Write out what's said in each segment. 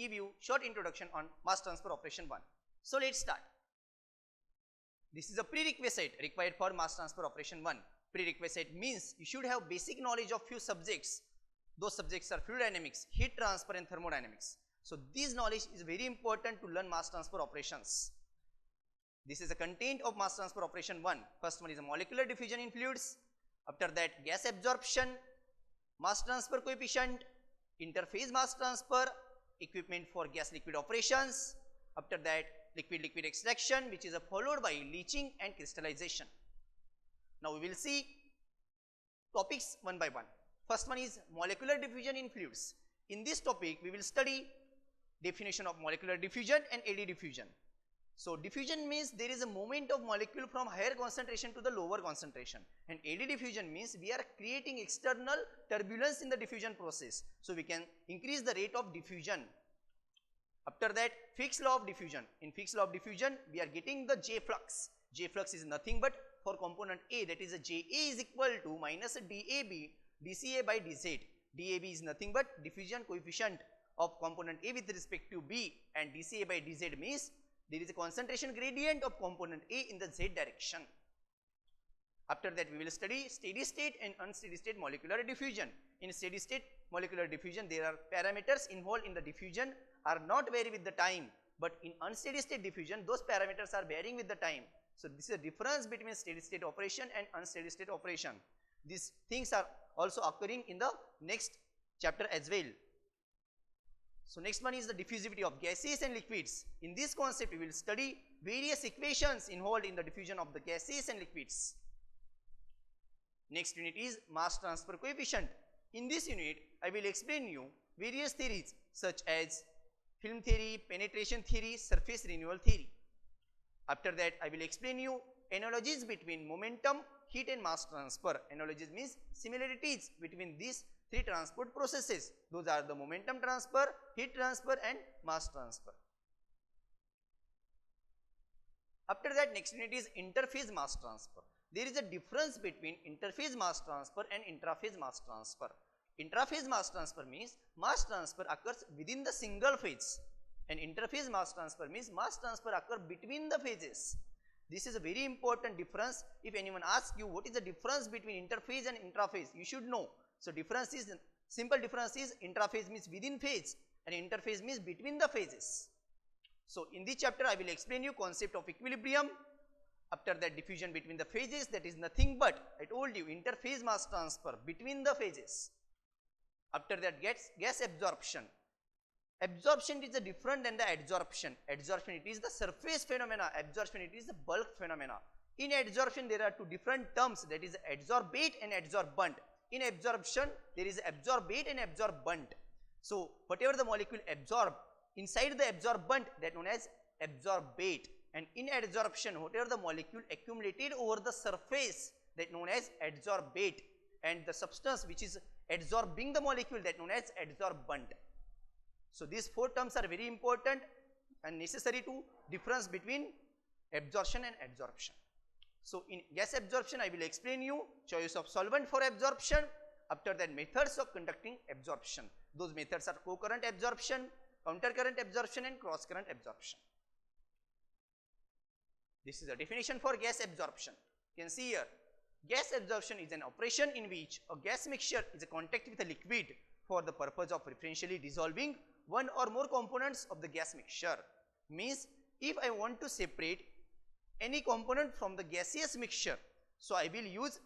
give you short introduction on mass transfer operation 1. So let's start. This is a prerequisite required for mass transfer operation 1. Prerequisite means you should have basic knowledge of few subjects. Those subjects are fluid dynamics, heat transfer and thermodynamics. So this knowledge is very important to learn mass transfer operations. This is the content of mass transfer operation 1. First one is a molecular diffusion in fluids. After that, gas absorption, mass transfer coefficient, interphase mass transfer, equipment for gas liquid operations. After that, liquid extraction, which is followed by leaching and crystallization. Now we will see topics one by one. First one is molecular diffusion in fluids. In this topic, we will study definition of molecular diffusion and eddy diffusion. So diffusion means there is a movement of molecule from higher concentration to the lower concentration, and eddy diffusion means we are creating external turbulence in the diffusion process. So we can increase the rate of diffusion. After that, Fick's law of diffusion. In Fick's law of diffusion, we are getting the J flux. J flux is nothing but for component A, that is a JA is equal to minus DAB dCA by dZ. DAB is nothing but diffusion coefficient of component A with respect to B, and dCA by dZ means there is a concentration gradient of component A in the Z direction. After that, we will study steady state and unsteady state molecular diffusion. In steady state molecular diffusion, there are parameters involved in the diffusion are not vary with the time, but in unsteady state diffusion, those parameters are varying with the time. So this is a difference between steady state operation and unsteady state operation. These things are also occurring in the next chapter as well. So next one is the diffusivity of gases and liquids. In this concept, we will study various equations involved in the diffusion of the gases and liquids. Next unit is mass transfer coefficient. In this unit, I will explain you various theories such as film theory, penetration theory, surface renewal theory. After that, I will explain you analogies between momentum, heat and mass transfer. Analogies means similarities between these three transport processes. Those are the momentum transfer, heat transfer and mass transfer. After that, next unit is interphase mass transfer. There is a difference between interphase mass transfer and intraphase mass transfer. Intraphase mass transfer means mass transfer occurs within the single phase, and interphase mass transfer means mass transfer occurs between the phases. This is a very important difference. If anyone asks you what is the difference between interphase and intraphase, you should know. So difference is, simple difference is intraphase means within phase and interphase means between the phases. So in this chapter, I will explain you concept of equilibrium. After that, diffusion between the phases, that is nothing but, I told you, interphase mass transfer between the phases. After that, gas absorption. Absorption is different than the adsorption. Adsorption, it is the surface phenomena. Absorption, it is the bulk phenomena. In adsorption, there are two different terms, that is adsorbate and adsorbent. In absorption, there is absorbate and absorbent. So whatever the molecule absorb inside the absorbent, that known as absorbate. And in adsorption, whatever the molecule accumulated over the surface, that known as adsorbate. And the substance which is adsorbing the molecule, that known as adsorbent. So these four terms are very important and necessary to difference between absorption and adsorption. So in gas absorption, I will explain you choice of solvent for absorption. After that, methods of conducting absorption. Those methods are co-current absorption, counter-current absorption and cross-current absorption. This is a definition for gas absorption. You can see here, gas absorption is an operation in which a gas mixture is in contact with a liquid for the purpose of preferentially dissolving one or more components of the gas mixture. Means if I want to separate any component from the gaseous mixture, so I will use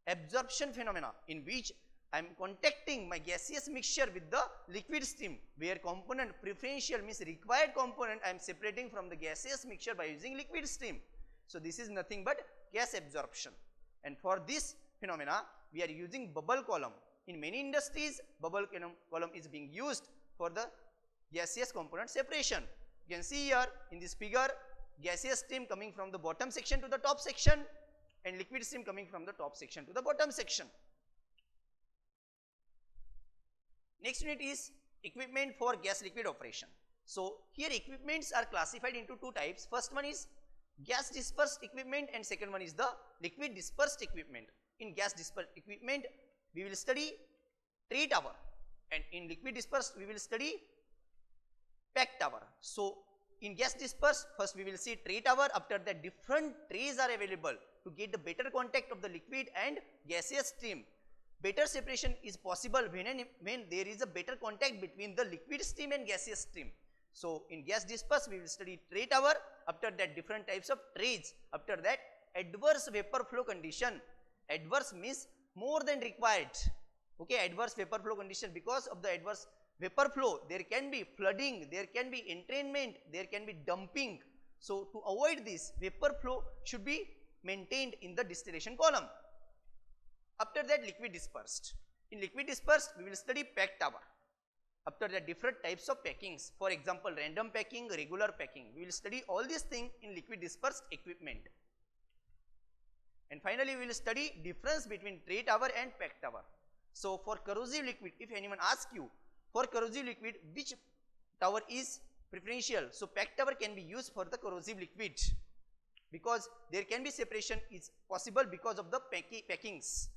absorption phenomena in which I am contacting my gaseous mixture with the liquid stream, where component preferential means required component I am separating from the gaseous mixture by using liquid stream. So this is nothing but gas absorption, and for this phenomena we are using bubble column. In many industries, bubble column is being used for the gaseous component separation. You can see here in this figure, gaseous stream coming from the bottom section to the top section and liquid stream coming from the top section to the bottom section. Next unit is equipment for gas liquid operation. So here equipments are classified into two types. First one is gas dispersed equipment and second one is the liquid dispersed equipment. In gas dispersed equipment, we will study Tree tower, and in liquid dispersed we will study So in gas dispersed, first we will see tray tower. After that, different trays are available to get the better contact of the liquid and gaseous stream. Better separation is possible when there is a better contact between the liquid stream and gaseous stream. So in gas dispersed, we will study tray tower. After that, different types of trays. After that, adverse vapor flow condition. Adverse means more than required. Okay, adverse vapor flow condition. Because of the adverse vapor flow, there can be flooding, there can be entrainment, there can be dumping. So to avoid this, vapor flow should be maintained in the distillation column. After that, liquid dispersed. In liquid dispersed, we will study pack tower. After that, different types of packings. For example, random packing, regular packing. We will study all these things in liquid dispersed equipment. And finally, we will study difference between tray tower and pack tower. So for corrosive liquid, if anyone asks you, for corrosive liquid, which tower is preferential? So pack tower can be used for the corrosive liquid, because there can be separation is possible because of the packings.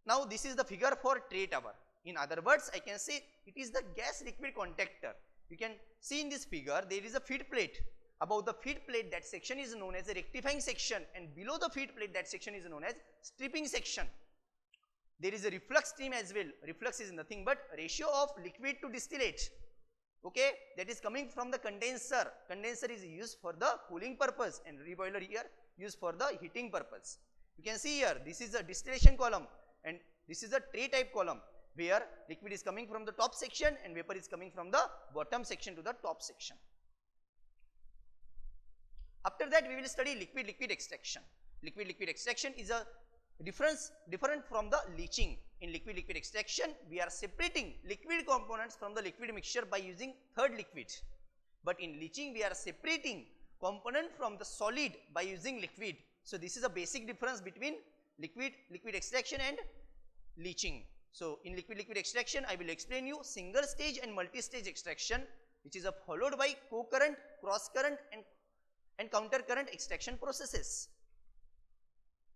Now this is the figure for tray tower. In other words, I can say it is the gas liquid contactor. You can see in this figure there is a feed plate. Above the feed plate, that section is known as a rectifying section, and below the feed plate, that section is known as stripping section. There is a reflux stream as well. Reflux is nothing but ratio of liquid to distillate. Okay, that is coming from the condenser. Condenser is used for the cooling purpose, and reboiler here used for the heating purpose. You can see here, this is a distillation column and this is a tray type column, where liquid is coming from the top section and vapor is coming from the bottom section to the top section. After that, we will study liquid extraction. Liquid extraction is a different from the leaching. In liquid extraction, we are separating liquid components from the liquid mixture by using third liquid. But in leaching, we are separating component from the solid by using liquid. So this is a basic difference between liquid extraction and leaching. So in liquid extraction, I will explain you single stage and multi-stage extraction, which is followed by co-current, cross-current and counter-current extraction processes.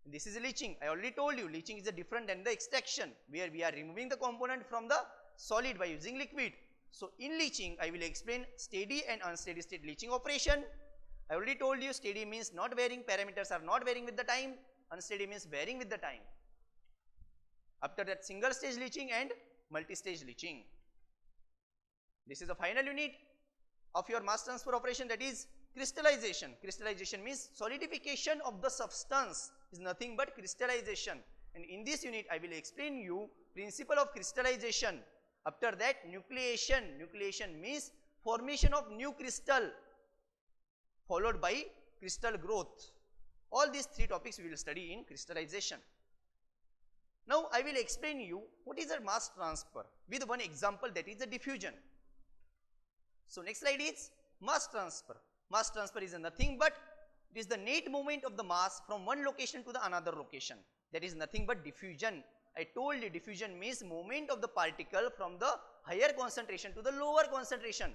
This is leaching. I already told you, leaching is different than the extraction, where we are removing the component from the solid by using liquid. So in leaching, I will explain steady and unsteady state leaching operation. I already told you, steady means not varying, parameters are not varying with the time, unsteady means varying with the time. After that, single stage leaching and multi-stage leaching. This is the final unit of your mass transfer operation, that is crystallization. Crystallization means solidification of the substance is nothing but crystallization. And in this unit, I will explain you principle of crystallization. After that, nucleation. Nucleation means formation of new crystal, followed by crystal growth. All these three topics we will study in crystallization. Now I will explain you what is a mass transfer with one example, that is a diffusion. So next slide is mass transfer. Mass transfer is nothing but it is the net movement of the mass from one location to the another location. That is nothing but diffusion. I told you diffusion means movement of the particle from the higher concentration to the lower concentration.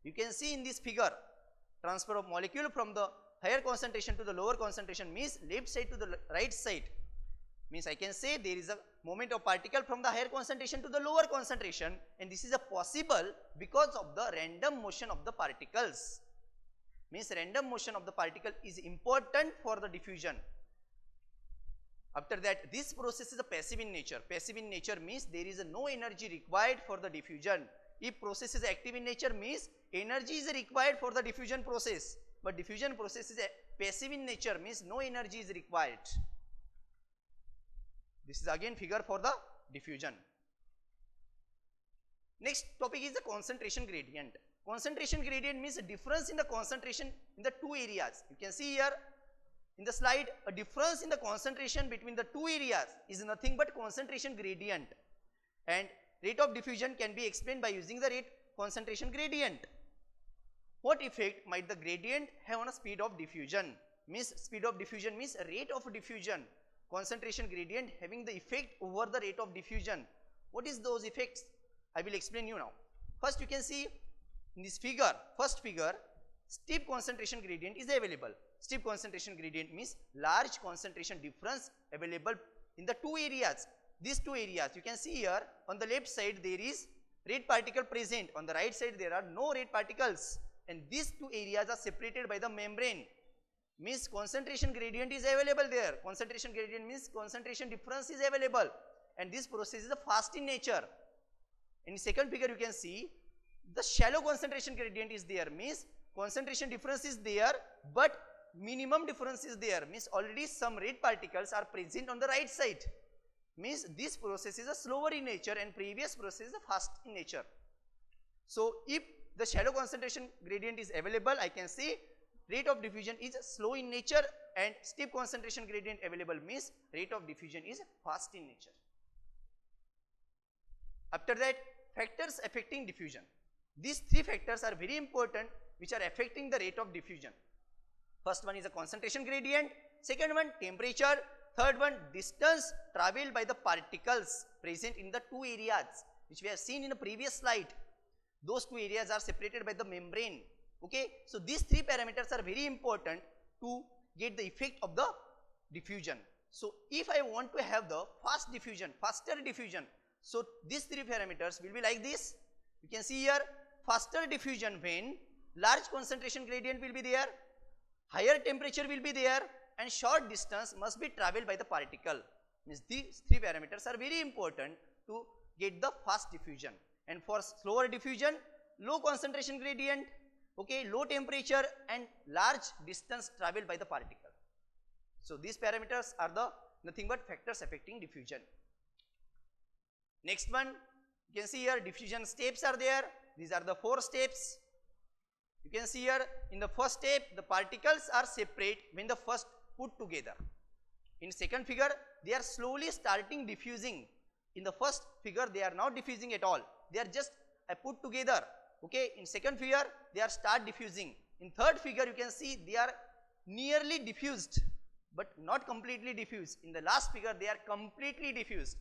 You can see in this figure, transfer of molecule from the higher concentration to the lower concentration means left side to the right side. Means I can say there is a movement of particle from the higher concentration to the lower concentration, and this is a possible because of the random motion of the particles. Means random motion of the particle is important for the diffusion. After that, this process is a passive in nature. Passive in nature means there is no energy required for the diffusion. If process is active in nature means energy is required for the diffusion process. But diffusion process is passive in nature means no energy is required. This is again figure for the diffusion. Next topic is the concentration gradient. Concentration gradient means a difference in the concentration in the two areas. You can see here in the slide, a difference in the concentration between the two areas is nothing but concentration gradient. And rate of diffusion can be explained by using the rate concentration gradient. What effect might the gradient have on a speed of diffusion? Means speed of diffusion means rate of diffusion. Concentration gradient having the effect over the rate of diffusion. What is those effects? I will explain you now. First, you can see in this figure, first figure, steep concentration gradient is available. Steep concentration gradient means large concentration difference available in the two areas. These two areas, you can see here on the left side there is red particle present. On the right side there are no red particles, and these two areas are separated by the membrane. Means concentration gradient is available there. Concentration gradient means concentration difference is available, and this process is fast in nature. In the second figure you can see the shallow concentration gradient is there, means concentration difference is there but minimum difference is there, means already some red particles are present on the right side, means this process is a slower in nature and previous process is a fast in nature. So if the shallow concentration gradient is available, I can say rate of diffusion is slow in nature, and steep concentration gradient available means rate of diffusion is fast in nature. After that, factors affecting diffusion. These three factors are very important which are affecting the rate of diffusion. First one is the concentration gradient, second one temperature, third one distance traveled by the particles present in the two areas which we have seen in the previous slide. Those two areas are separated by the membrane. Okay, so these three parameters are very important to get the effect of the diffusion. So if I want to have the fast diffusion, faster diffusion, so these three parameters will be like this. You can see here, faster diffusion when large concentration gradient will be there, higher temperature will be there, and short distance must be traveled by the particle. Means these three parameters are very important to get the fast diffusion. And for slower diffusion, low concentration gradient, okay, low temperature and large distance traveled by the particle. So these parameters are the nothing but factors affecting diffusion. Next one, you can see here diffusion steps are there. These are the 4 steps. You can see here in the first step the particles are separate when the first put together. In second figure they are slowly starting diffusing. In the first figure they are not diffusing at all, they are just put together. Okay, in second figure they are start diffusing. In third figure you can see they are nearly diffused but not completely diffused. In the last figure they are completely diffused.